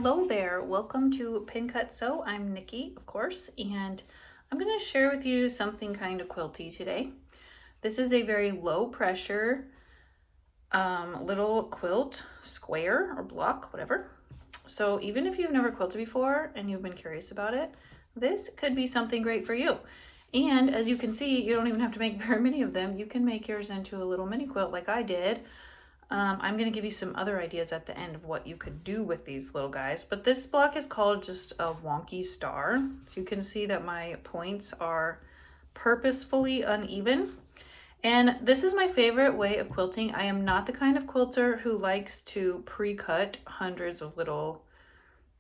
Hello there, welcome to Pin Cut Sew. I'm Nikki, of course, and I'm going to share with you something kind of quilty today. This is a very low pressure little quilt, square or block, whatever. So even if you've never quilted before and you've been curious about it, this could be something great for you. And as you can see, you don't even have to make very many of them. You can make yours into a little mini quilt like I did. I'm going to give you some other ideas at the end of what you could do with these little guys. But this block is called just a wonky star. So you can see that my points are purposefully uneven. And this is my favorite way of quilting. I am not the kind of quilter who likes to pre-cut hundreds of little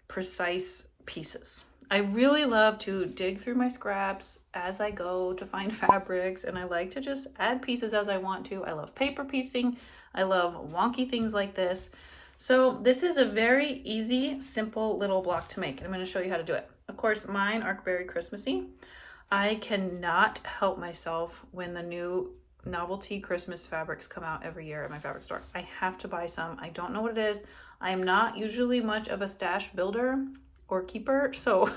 precise pieces. I really love to dig through my scraps as I go to find fabrics, and I like to just add pieces as I want to. I love paper piecing. I love wonky things like this. So this is a very easy, simple little block to make. I'm going to show you how to do it. Of course, mine are very Christmassy. I cannot help myself when the new novelty Christmas fabrics come out every year at my fabric store. I have to buy some. I don't know what it is. I am not usually much of a stash builder or keeper, so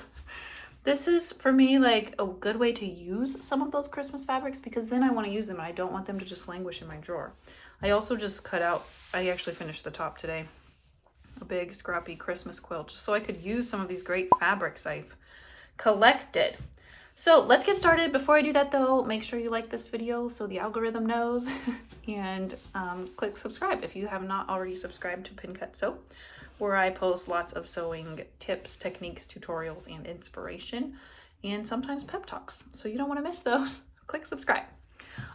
this is for me like a good way to use some of those Christmas fabrics, because then I want to use them and I don't want them to just languish in my drawer. I also just cut out, I actually finished the top today, a big scrappy Christmas quilt, just so I could use some of these great fabrics I've collected. So let's get started. Before I do that though, make sure you like this video so the algorithm knows, and click subscribe if you have not already subscribed to Pin Cut Sew, where I post lots of sewing tips, techniques, tutorials, and inspiration, and sometimes pep talks. So you don't want to miss those. Click subscribe.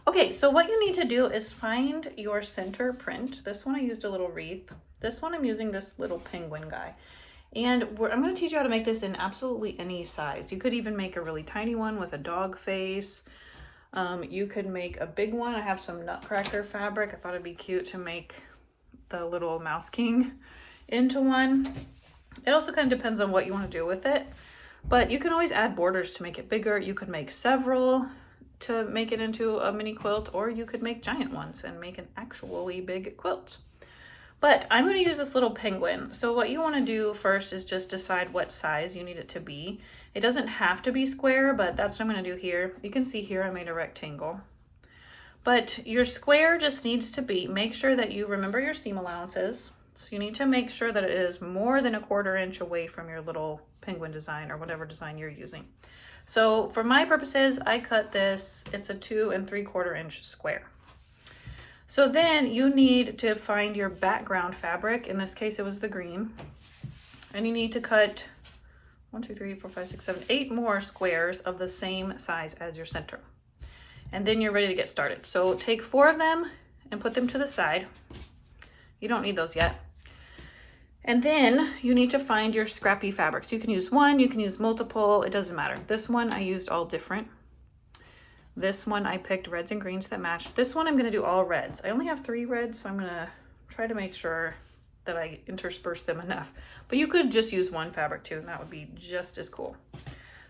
Okay, so what you need to do is find your center print. This one I used a little wreath. This one I'm using this little penguin guy. And I'm going to teach you how to make this in absolutely any size. You could even make a really tiny one with a dog face. You could make a big one. I have some nutcracker fabric. I thought it'd be cute to make the little mouse king into one. It also kind of depends on what you want to do with it, but you can always add borders to make it bigger. You could make several to make it into a mini quilt, or you could make giant ones and make an actually big quilt. But I'm going to use this little penguin. So what you want to do first is just decide what size you need it to be. It doesn't have to be square, but that's what I'm going to do here. You can see here I made a rectangle. But your square just needs to be, make sure that you remember your seam allowances. So you need to make sure that it is more than 1/4 inch away from your little penguin design or whatever design you're using. So for my purposes, I cut this, it's a 2 3/4 inch square. So then you need to find your background fabric. In this case, it was the green. And you need to cut 1, 2, 3, 4, 5, 6, 7, 8 more squares of the same size as your center. And then you're ready to get started. So take 4 of them and put them to the side. You don't need those yet. And then you need to find your scrappy fabrics. You can use one, you can use multiple, it doesn't matter. This one I used all different. This one I picked reds and greens that matched. This one I'm gonna do all reds. I only have 3 reds, so I'm gonna try to make sure that I intersperse them enough. But you could just use one fabric too, and that would be just as cool.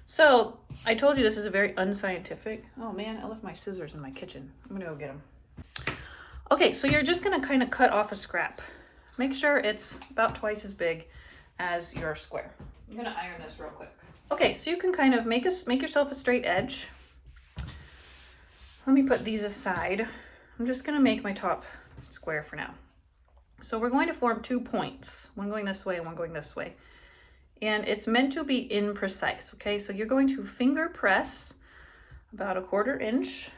So I told you this is a very unscientific, oh man, I left my scissors in my kitchen. I'm gonna go get them. Okay, so you're just gonna kind of cut off a scrap. Make sure it's about twice as big as your square. I'm gonna iron this real quick. Okay, so you can kind of make yourself a straight edge. Let me put these aside. I'm just gonna make my top square for now. So we're going to form 2 points, one going this way and one going this way. And it's meant to be imprecise, okay? So you're going to finger press about 1/4 inch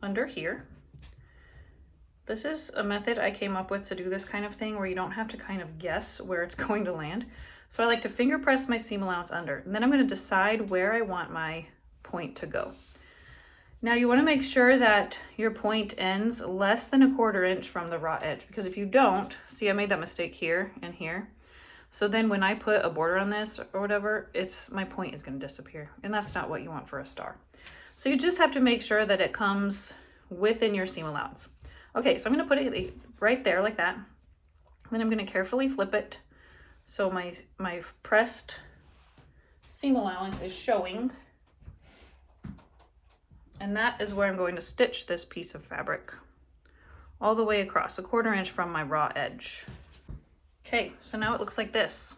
under here. This is a method I came up with to do this kind of thing where you don't have to kind of guess where it's going to land. So I like to finger press my seam allowance under, and then I'm going to decide where I want my point to go. Now you want to make sure that your point ends less than 1/4 inch from the raw edge, because if you don't, see I made that mistake here and here. So then when I put a border on this or whatever, my point is going to disappear, and that's not what you want for a star. So you just have to make sure that it comes within your seam allowance. Okay, so I'm going to put it right there like that. Then I'm going to carefully flip it so my pressed seam allowance is showing. And that is where I'm going to stitch this piece of fabric all the way across, 1/4 inch from my raw edge. Okay, so now it looks like this.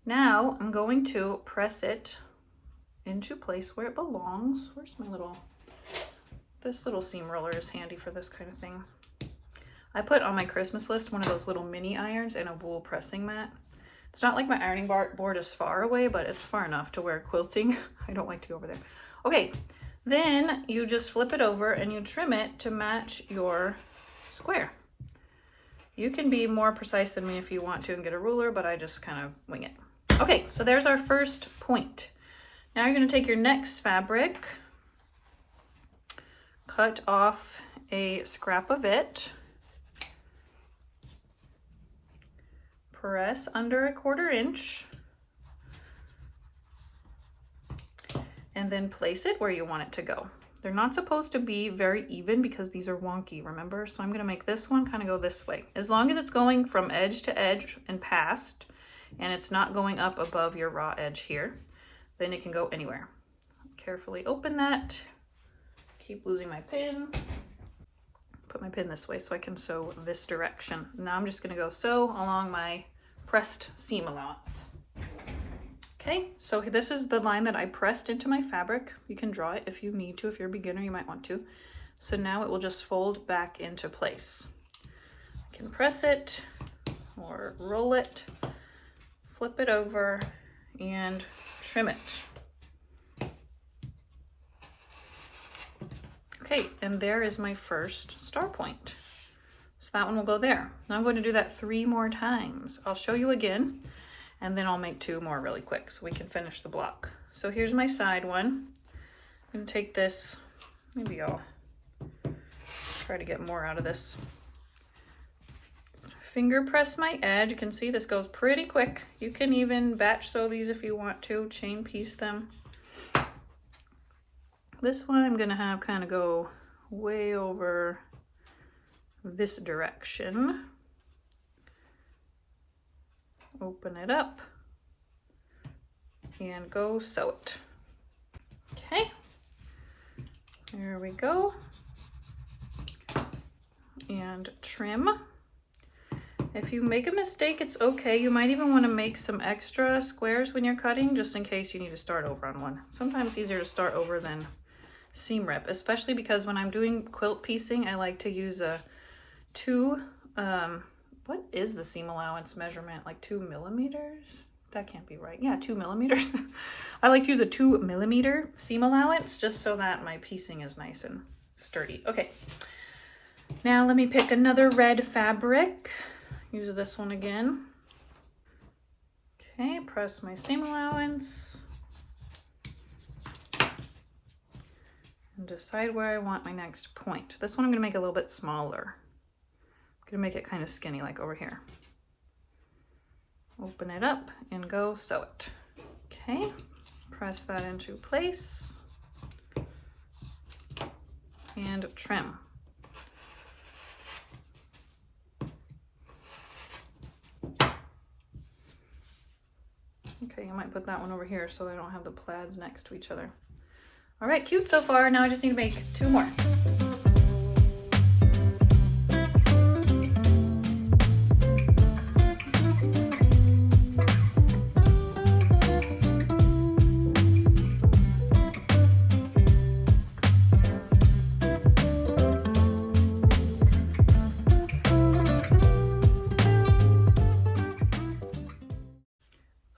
Now I'm going to press it into place where it belongs. Where's my this little seam roller is handy for this kind of thing. I put on my Christmas list one of those little mini irons and a wool pressing mat. It's not like my ironing board is far away, but it's far enough to where quilting, I don't like to go over there. Okay, then you just flip it over and you trim it to match your square. You can be more precise than me if you want to and get a ruler, but I just kind of wing it. Okay, so there's our first point. Now you're going to take your next fabric, cut off a scrap of it, press under 1/4 inch, and then place it where you want it to go. They're not supposed to be very even because these are wonky, remember? So I'm going to make this one kind of go this way. As long as it's going from edge to edge and past, and it's not going up above your raw edge here, then it can go anywhere. Carefully open that. Keep losing my pin. Put my pin this way so I can sew this direction. Now I'm just going to go sew along my pressed seam allowance. Okay, so this is the line that I pressed into my fabric. You can draw it if you need to. If you're a beginner, you might want to. So now it will just fold back into place. I can press it or roll it, flip it over, and trim it. Okay, and there is my first star point. So that one will go there. Now I'm going to do that 3 more times. I'll show you again, and then I'll make 2 more really quick so we can finish the block. So here's my side one. I'm going to take this, maybe I'll try to get more out of this. Finger press my edge. You can see this goes pretty quick. You can even batch sew these if you want to, chain piece them. This one I'm gonna have kind of go way over this direction. Open it up and go sew it. Okay, there we go. And trim. If you make a mistake, it's okay. You might even want to make some extra squares when you're cutting, just in case you need to start over on one. Sometimes it's easier to start over than seam rip, especially because when I'm doing quilt piecing, I like to use a 2, what is the seam allowance measurement? Like 2 millimeters? That can't be right. Yeah, 2 millimeters. I like to use a 2 millimeter seam allowance just so that my piecing is nice and sturdy. Okay, now let me pick another red fabric. Use this one again. Okay, press my seam allowance and decide where I want my next point. This one I'm gonna make a little bit smaller. I'm gonna make it kind of skinny like over here. Open it up and go sew it. Okay, press that into place and trim. Okay, I might put that one over here so I don't have the plaids next to each other. All right, cute so far. Now I just need to make 2 more.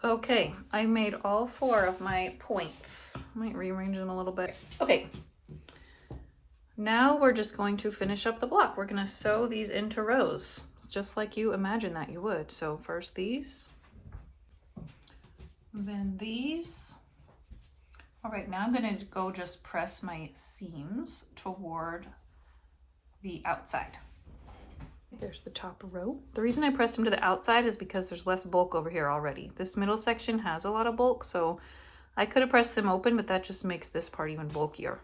Okay, I made all 4 of my points. I might rearrange them a little bit. Okay, now we're just going to finish up the block. We're gonna sew these into rows, just like you imagine that you would. So first these, then these. All right, now I'm gonna go just press my seams toward the outside. There's the top row. The reason I pressed them to the outside is because there's less bulk over here already. This middle section has a lot of bulk, so I could have pressed them open, but that just makes this part even bulkier.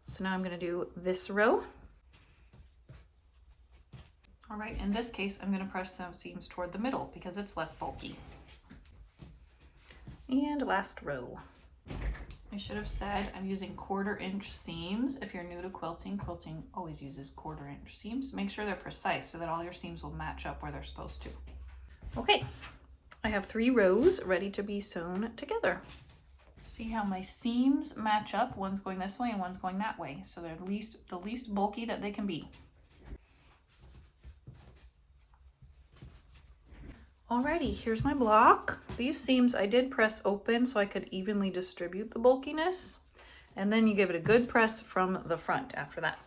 So now I'm gonna do this row. All right, in this case, I'm gonna press those seams toward the middle because it's less bulky. And last row. I should have said I'm using 1/4 inch seams. If you're new to quilting, quilting always uses 1/4 inch seams. Make sure they're precise so that all your seams will match up where they're supposed to. Okay, I have 3 rows ready to be sewn together. See how my seams match up? One's going this way and one's going that way. So they're the least bulky that they can be. Alrighty, here's my block. These seams I did press open so I could evenly distribute the bulkiness. And then you give it a good press from the front after that.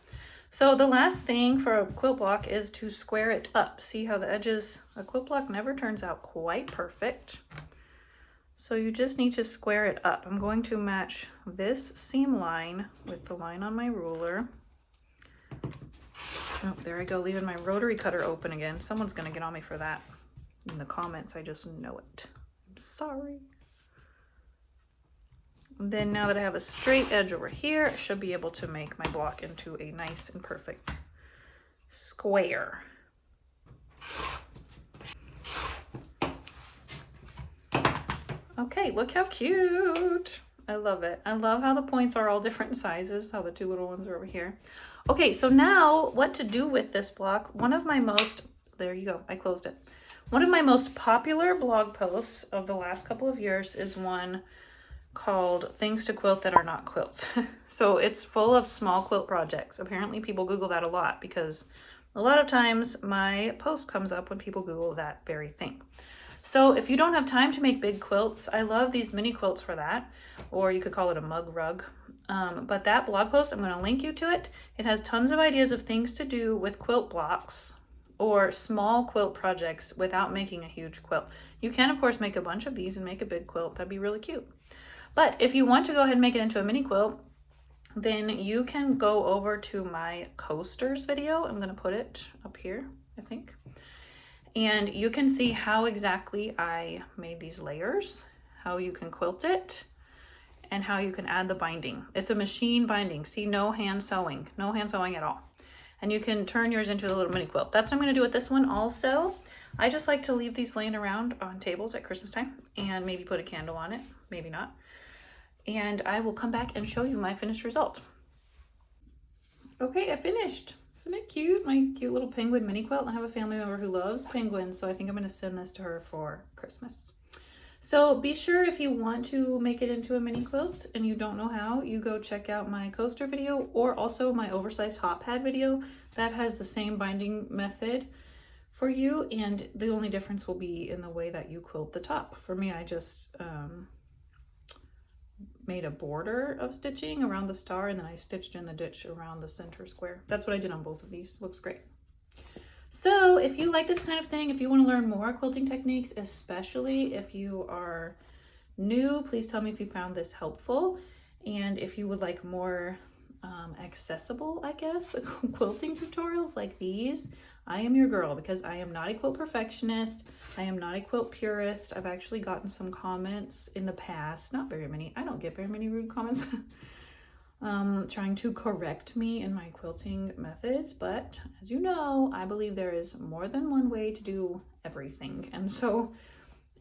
So the last thing for a quilt block is to square it up. See how the edges, a quilt block never turns out quite perfect. So you just need to square it up. I'm going to match this seam line with the line on my ruler. Oh, there I go, leaving my rotary cutter open again. Someone's gonna get on me for that in the comments, I just know it. I'm sorry. And then now that I have a straight edge over here, I should be able to make my block into a nice and perfect square. Okay, look how cute. I love it. I love how the points are all different sizes, how the 2 little ones are over here. Okay, so now what to do with this block. One of my most, there you go, I closed it. One of my most popular blog posts of the last couple of years is one called Things to Quilt That Are Not Quilts. So it's full of small quilt projects. Apparently people Google that a lot because a lot of times my post comes up when people Google that very thing. So if you don't have time to make big quilts, I love these mini quilts for that, or you could call it a mug rug. But that blog post, I'm going to link you to it. It has tons of ideas of things to do with quilt blocks or small quilt projects without making a huge quilt. You can, of course, make a bunch of these and make a big quilt. That'd be really cute. But if you want to go ahead and make it into a mini quilt, then you can go over to my coasters video. I'm going to put it up here, I think. And you can see how exactly I made these layers, how you can quilt it, and how you can add the binding. It's a machine binding. See, no hand sewing at all. And you can turn yours into a little mini quilt. That's what I'm going to do with this one also. I just like to leave these laying around on tables at Christmas time and maybe put a candle on it, maybe not. And I will come back and show you my finished result. Okay, I finished. Isn't it cute? My cute little penguin mini quilt. I have a family member who loves penguins, so I think I'm going to send this to her for Christmas. So be sure, if you want to make it into a mini quilt and you don't know how, you go check out my coaster video or also my oversized hot pad video. That has the same binding method for you, and the only difference will be in the way that you quilt the top. For me, I just made a border of stitching around the star, and then I stitched in the ditch around the center square. That's what I did on both of these. Looks great. So if you like this kind of thing, if you want to learn more quilting techniques, especially if you are new, please tell me if you found this helpful. And if you would like more accessible, I guess, quilting tutorials like these, I am your girl, because I am not a quilt perfectionist. I am not a quilt purist. I've actually gotten some comments in the past, not very many. I don't get very many rude comments trying to correct me in my quilting methods. But as you know, I believe there is more than one way to do everything. And so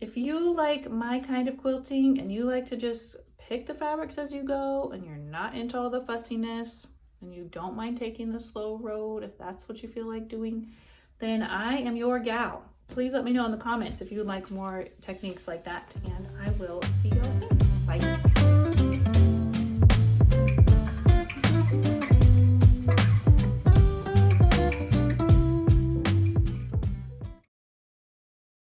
if you like my kind of quilting and you like to just pick the fabrics as you go and you're not into all the fussiness and you don't mind taking the slow road, if that's what you feel like doing, then I am your gal. Please let me know in the comments if you would like more techniques like that, and I will see you all soon. Bye.